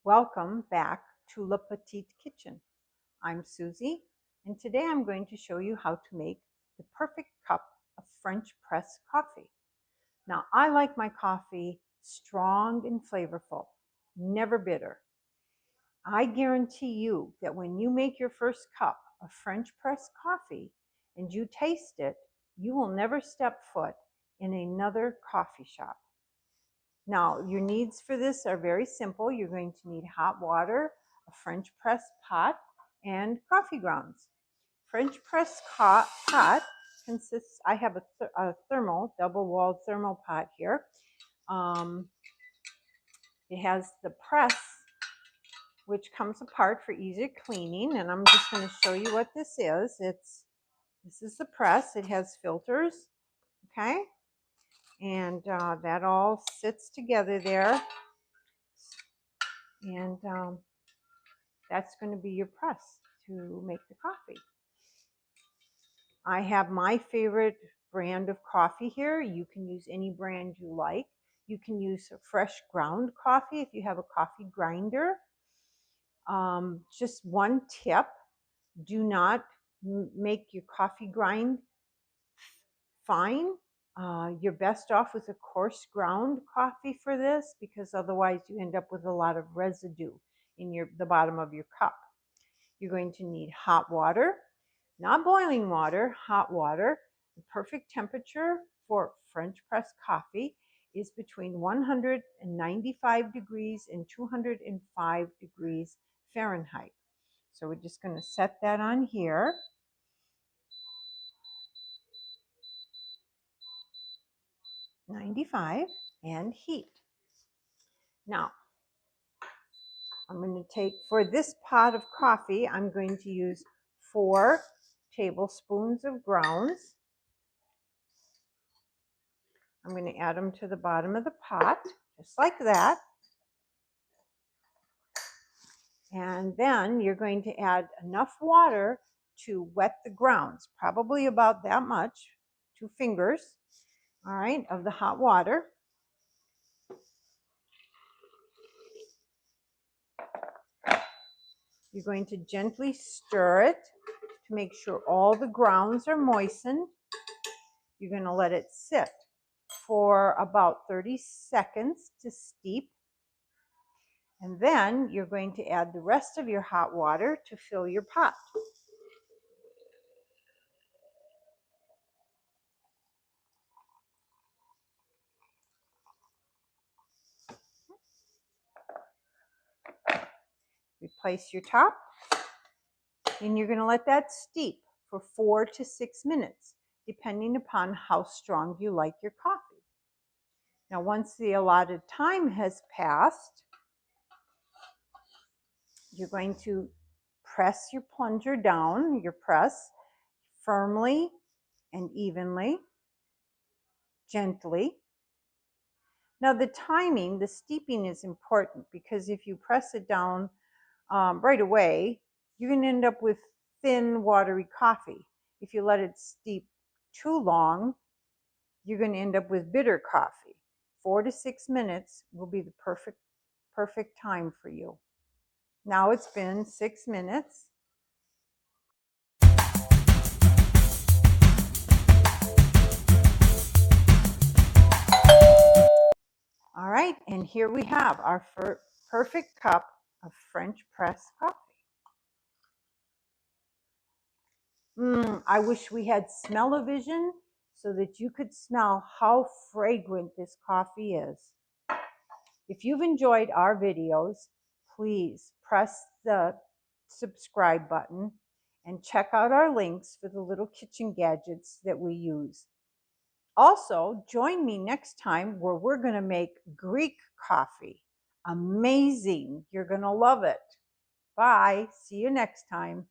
Welcome back to La Petite Kitchen. I'm Susie, and today I'm going to show you how to make the perfect cup of French press coffee. Now, I like my coffee strong and flavorful, never bitter. I guarantee you that when you make your first cup of French press coffee and you taste it, you will never step foot in another coffee shop. Now, your needs for this are very simple. You're going to need hot water, a French press pot, and coffee grounds. French press pot consists, I have a thermal, double-walled thermal pot here. It has the press, which comes apart for easier cleaning, and I'm just going to show you what this is. This is the press. It has filters, okay? And that all sits together there. And that's going to be your press to make the coffee. I have my favorite brand of coffee here. You can use any brand you like. You can use fresh ground coffee if you have a coffee grinder. Just one tip, do not make your coffee grind fine. You're best off with a coarse ground coffee for this, because otherwise you end up with a lot of residue in the bottom of your cup. You're going to need hot water, not boiling water, hot water. The perfect temperature for French press coffee is between 195 degrees and 205 degrees Fahrenheit. So we're just going to set that on here. .95 and heat. Now, I'm going to take, for this pot of coffee, I'm going to use 4 tablespoons of grounds. I'm going to add them to the bottom of the pot, just like that. And then you're going to add enough water to wet the grounds, probably about that much, 2 fingers, all right, of the hot water. You're going to gently stir it to make sure all the grounds are moistened. You're going to let it sit for about 30 seconds to steep. And then you're going to add the rest of your hot water to fill your pot. Replace your top, and you're going to let that steep for 4 to 6 minutes, depending upon how strong you like your coffee. Now, once the allotted time has passed, you're going to press your plunger down, your press, firmly and evenly, gently. Now, the timing, the steeping is important, because if you press it down right away, you're going to end up with thin, watery coffee. If you let it steep too long, you're going to end up with bitter coffee. 4 to 6 minutes will be the perfect time for you. Now it's been 6 minutes. All right, and here we have our perfect cup of French press coffee. I wish we had smell-o-vision so that you could smell how fragrant this coffee is. If you've enjoyed our videos, please press the subscribe button and check out our links for the little kitchen gadgets that we use. Also, join me next time where we're going to make Greek coffee. Amazing. You're going to love it. Bye. See you next time.